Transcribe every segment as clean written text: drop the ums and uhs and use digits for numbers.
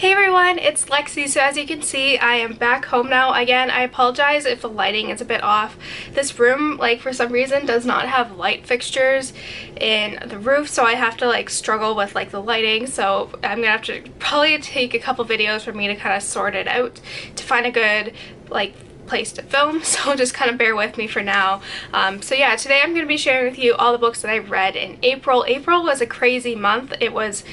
Hey everyone, it's Lexi. So as you can see, I am back home now. Again, I apologize if the lighting is a bit off. This room, like, for some reason does not have light fixtures in the roof, so I have to like struggle with like the lighting. So I'm gonna have to probably take a couple videos for me to kind of sort it out to find a good like place to film, so just kind of bear with me for now. So yeah, today I'm going to be sharing with you all the books that I read in April. April was a crazy month. It was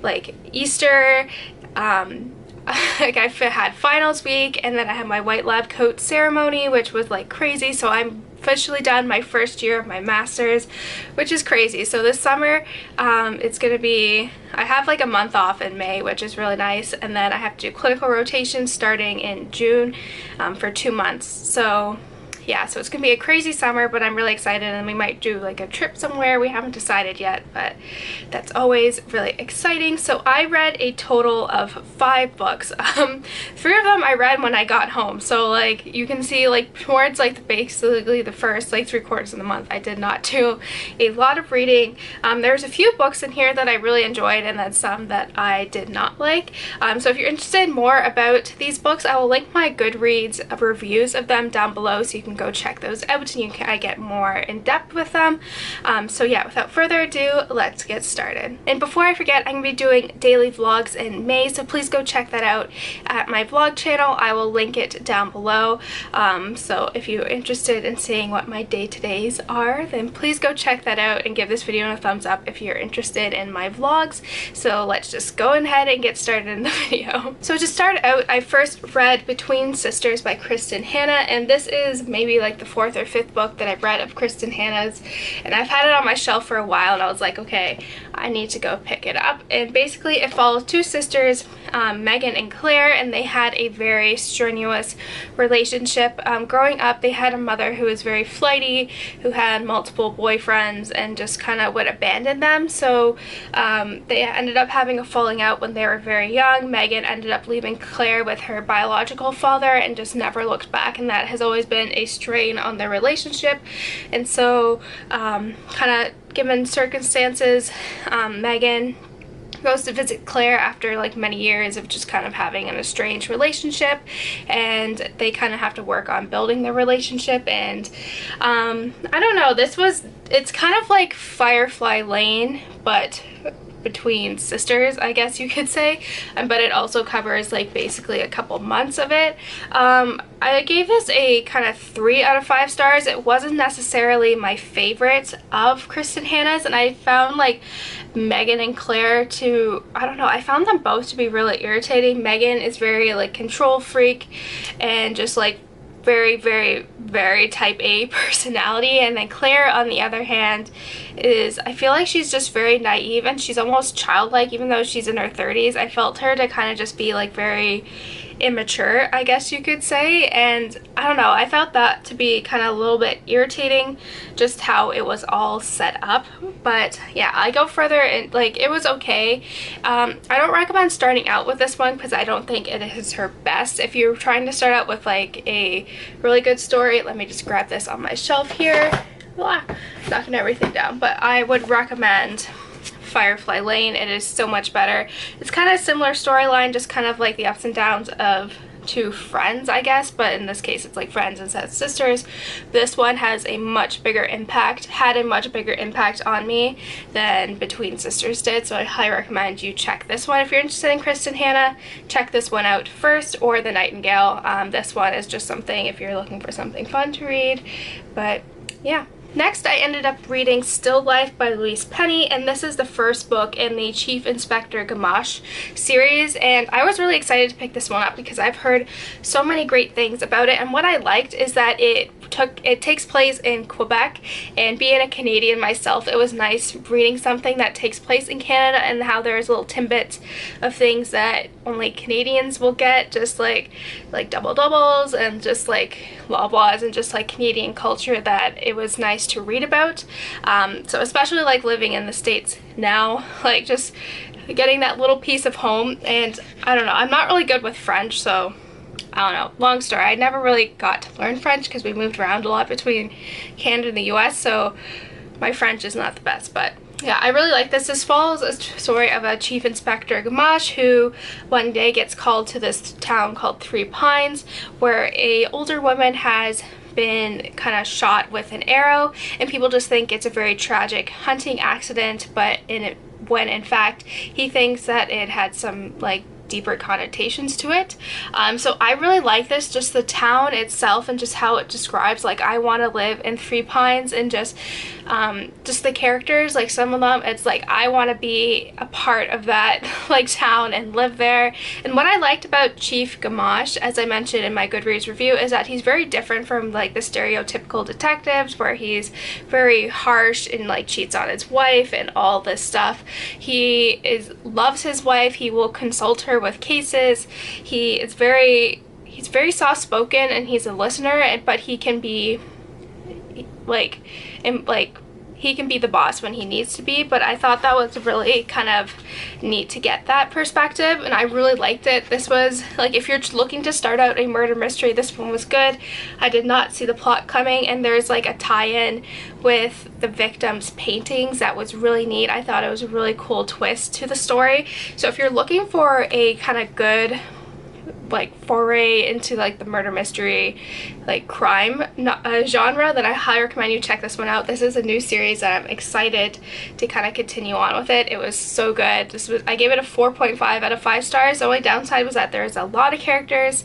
like Easter, like I had finals week, and then I had my white lab coat ceremony, which was like crazy. So I'm officially done my first year of my master's, which is crazy. So this summer it's gonna be, I have like a month off in May, which is really nice, and then I have to do clinical rotation starting in June for 2 months. So yeah, so it's gonna be a crazy summer, but I'm really excited, and we might do like a trip somewhere. We haven't decided yet, but that's always really exciting. So I read a total of 5 books. 3 of them I read when I got home, so like you can see, like towards like basically the first like 3/4 of the month I did not do a lot of reading. There's a few books in here that I really enjoyed, and then some that I did not like. So if you're interested more about these books, I will link my Goodreads reviews of them down below, so you can go check those out and you can get more in depth with them. So yeah, without further ado, let's get started. And before I forget, I'm gonna be doing daily vlogs in May, so please go check that out at my vlog channel. I will link it down below. So if you're interested in seeing what my day-to-days are, then please go check that out and give this video a thumbs up if you're interested in my vlogs. So let's just go ahead and get started in the video. So to start out, I first read Between Sisters by Kristen Hanna, and this is maybe like the 4th or 5th book that I've read of Kristen Hanna's, and I've had it on my shelf for a while, and I was like, okay, I need to go pick it up. And basically it follows 2 sisters, Megan and Claire, and they had a very strenuous relationship. Growing up, they had a mother who was very flighty, who had multiple boyfriends, and just kind of would abandon them. So they ended up having a falling out when they were very young. Megan ended up leaving Claire with her biological father and just never looked back, and that has always been a strain on their relationship. And so kind of given circumstances, Megan goes to visit Claire after like many years of just kind of having an estranged relationship, and they kind of have to work on building their relationship. And I don't know, it's kind of like Firefly Lane, but between sisters, I guess you could say, but it also covers like basically a couple months of it. I gave this a kind of 3 out of 5 stars. It wasn't necessarily my favorite of Kristen Hanna's, and I found like Megan and Claire to, I don't know, I found them both to be really irritating. Megan is very like control freak and just like very, very, very type A personality, and then Claire on the other hand is, I feel like she's just very naive, and she's almost childlike. Even though she's in her 30s, I felt her to kind of just be like very immature, I guess you could say. And I don't know, I felt that to be kind of a little bit irritating, just how it was all set up. But yeah, I go further, and like it was okay. I don't recommend starting out with this one because I don't think it is her best. If you're trying to start out with like a really good story, let me just grab this on my shelf here, knocking everything down, but I would recommend Firefly Lane. It is so much better. It's kind of a similar storyline, just kind of like the ups and downs of 2 friends, I guess, but in this case it's like friends instead of sisters. This one has a much bigger impact, had a much bigger impact on me than Between Sisters did, so I highly recommend you check this one. If you're interested in Kristen Hanna, check this one out first, or The Nightingale. This one is just something if you're looking for something fun to read. But yeah. Next, I ended up reading Still Life by Louise Penny, and this is the first book in the Chief Inspector Gamache series, and I was really excited to pick this one up because I've heard so many great things about it. And what I liked is that it takes place in Quebec, and being a Canadian myself, it was nice reading something that takes place in Canada, and how there's little tidbits of things that only Canadians will get, just like double doubles and just like Loblaws and just like Canadian culture, that it was nice to read about. So especially like living in the States now, like just getting that little piece of home. And I don't know, I'm not really good with French, so I don't know, long story. I never really got to learn French because we moved around a lot between Canada and the US, so my French is not the best. But Yeah, I really like this. This follows a story of a chief inspector, Gamache, who one day gets called to this town called Three Pines, where a older woman has been kind of shot with an arrow, and people just think it's a very tragic hunting accident, but when in fact he thinks that it had some like deeper connotations to it. So I really like this, just the town itself and just how it describes, like, I want to live in Three Pines, and just the characters, like some of them, it's like I want to be a part of that like town and live there. And what I liked about Chief Gamache, as I mentioned in my Goodreads review, is that he's very different from like the stereotypical detectives where he's very harsh and like cheats on his wife and all this stuff. He loves his wife, he will consult her with cases, he's very soft-spoken, and he's a listener, but he can be he can be the boss when he needs to be. But I thought that was really kind of neat to get that perspective, and I really liked it. This was like, if you're looking to start out a murder mystery, this one was good. I did not see the plot coming, and there's like a tie-in with the victims' paintings that was really neat. I thought it was a really cool twist to the story. So if you're looking for a kind of good like foray into like the murder mystery like crime genre, then I highly recommend you check this one out. This is a new series that I'm excited to kind of continue on with it. It was so good. I gave it a 4.5 out of 5 stars. The only downside was that there's a lot of characters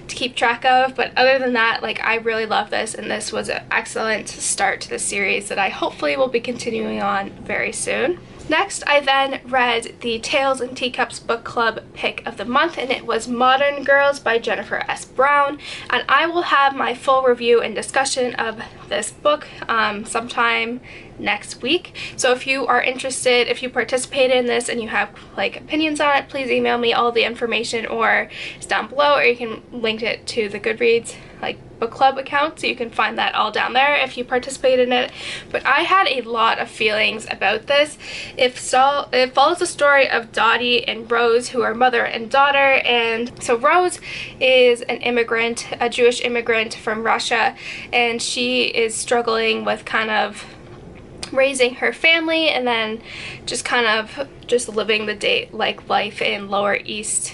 to keep track of, but other than that, like, I really love this, and this was an excellent start to the series that I hopefully will be continuing on very soon. Next, I then read the Tales and Teacups book club pick of the month, and it was Modern Girls by Jennifer S. Brown, and I will have my full review and discussion of this book sometime next week. So if you are interested, if you participated in this and you have like opinions on it, please email me. All the information or is down below, or you can link it to the Goodreads like book club account, so you can find that all down there if you participated in it. But I had a lot of feelings about this. It follows the story of Dottie and Rose, who are mother and daughter. And so Rose is an immigrant, a Jewish immigrant from Russia, and she is struggling with kind of raising her family, and then just kind of just living the life in Lower East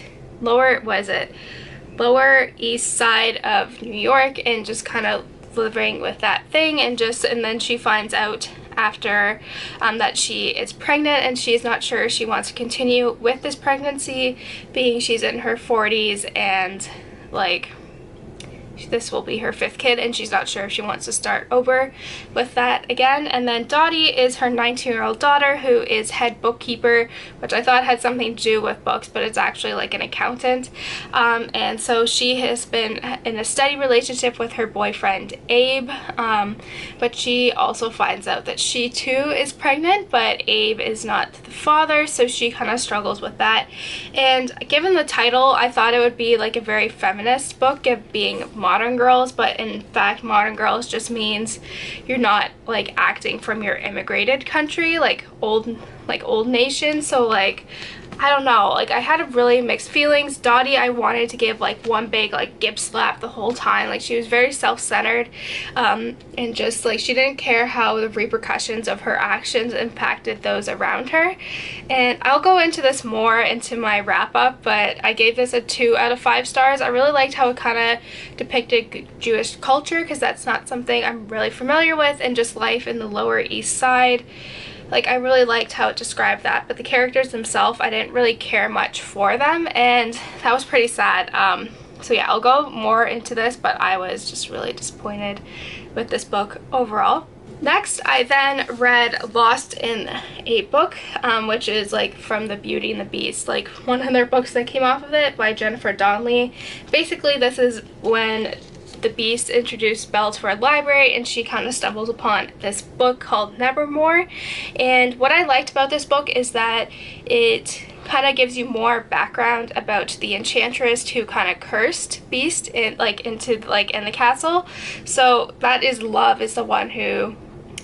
Side of New York, and just kind of living with that thing, and then she finds out after that she is pregnant, and she's not sure she wants to continue with this pregnancy, being she's in her 40s, and like this will be her 5th kid, and she's not sure if she wants to start over with that again. And then Dottie is her 19-year-old daughter, who is head bookkeeper, which I thought had something to do with books, but it's actually like an accountant. And so she has been in a steady relationship with her boyfriend Abe, but she also finds out that she too is pregnant, but Abe is not the father, so she kind of struggles with that. And given the title, I thought it would be like a very feminist book, of being Modern Girls, but in fact Modern Girls just means you're not like acting from your immigrated country, like old nation. So like, I don't know, like I had a really mixed feelings. Dottie, I wanted to give like one big like gib slap the whole time. Like, she was very self-centered, and just like she didn't care how the repercussions of her actions impacted those around her. And I'll go into this more into my wrap-up, but I gave this a 2 out of 5 stars. I really liked how it kind of depicted Jewish culture, because that's not something I'm really familiar with, and just life in the Lower East Side. Like, I really liked how it described that, but the characters themselves, I didn't really care much for them, and that was pretty sad. So yeah, I'll go more into this, but I was just really disappointed with this book overall. Next, I then read Lost in a Book, which is like from the Beauty and the Beast, like one of their books that came off of it, by Jennifer Donnelly. Basically, this is when the Beast introduced Belle to our library, and she kind of stumbles upon this book called Nevermore. And what I liked about this book is that it kind of gives you more background about the enchantress who kind of cursed Beast in the castle. So that is Love is the one who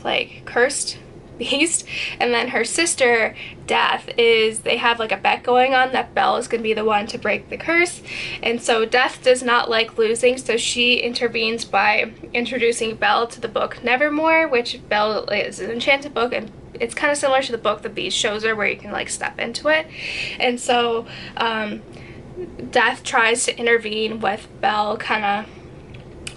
like cursed Beast, and then her sister Death they have like a bet going on that Belle is going to be the one to break the curse. And so Death does not like losing, so she intervenes by introducing Belle to the book Nevermore, which Belle is an enchanted book, and it's kind of similar to the book The Beast shows her, where you can like step into it. And so Death tries to intervene with Belle kind of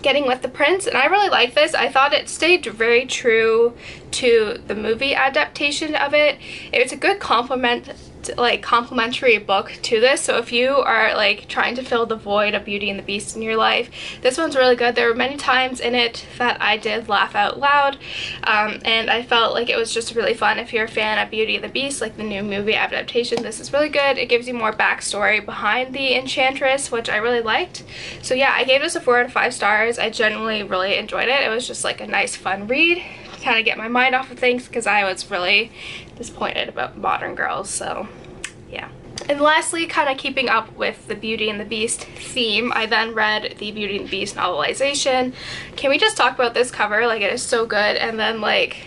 getting with the prince, and I really like this. I thought it stayed very true to the movie adaptation of it. It's a good complementary book to this, so if you are like trying to fill the void of Beauty and the Beast in your life, this one's really good. There were many times in it that I did laugh out loud, and I felt like it was just really fun. If you're a fan of Beauty and the Beast, like the new movie adaptation, this is really good. It gives you more backstory behind the Enchantress, which I really liked. So yeah, I gave this a 4 out of 5 stars. I genuinely really enjoyed it. It was just like a nice fun read, kind of get my mind off of things, because I was really disappointed about Modern Girls, so yeah. And lastly, kind of keeping up with the Beauty and the Beast theme, I then read the Beauty and the Beast novelization. Can we just talk about this cover? Like, it is so good. And then like,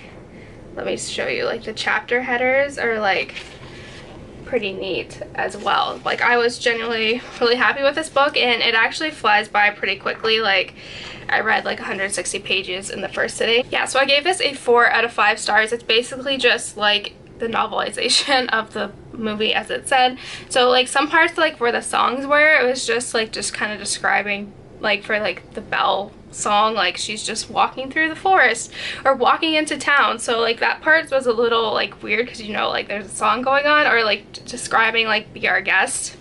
let me show you, like the chapter headers are like pretty neat as well. Like, I was genuinely really happy with this book, and it actually flies by pretty quickly. Like, I read like 160 pages in the first sitting. Yeah, so I gave this a 4 out of 5 stars. It's basically just like the novelization of the movie, as it said. So like some parts like where the songs were, it was just kind of describing, like for like the Belle song, like she's just walking through the forest or walking into town, so like that part was a little like weird, because you know, like there's a song going on, or like describing like Be Our Guest.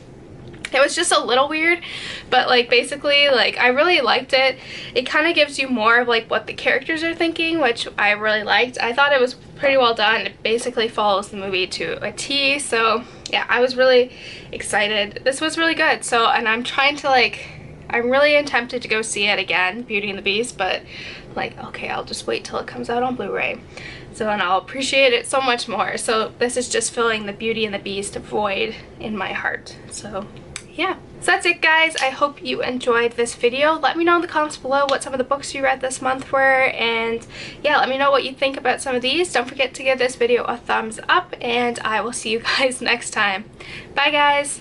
It was just a little weird, but like basically like I really liked it. It kind of gives you more of like what the characters are thinking, which I really liked. I thought it was pretty well done. It basically follows the movie to a T, so yeah, I was really excited. This was really good. So, and I'm trying to like, I'm really tempted to go see it again, Beauty and the Beast, but like, okay, I'll just wait till it comes out on Blu-ray. So, and I'll appreciate it so much more. So this is just filling the Beauty and the Beast void in my heart. So yeah, so that's it, guys. I hope you enjoyed this video. Let me know in the comments below what some of the books you read this month were, and yeah, let me know what you think about some of these. Don't forget to give this video a thumbs up, and I will see you guys next time. Bye, guys.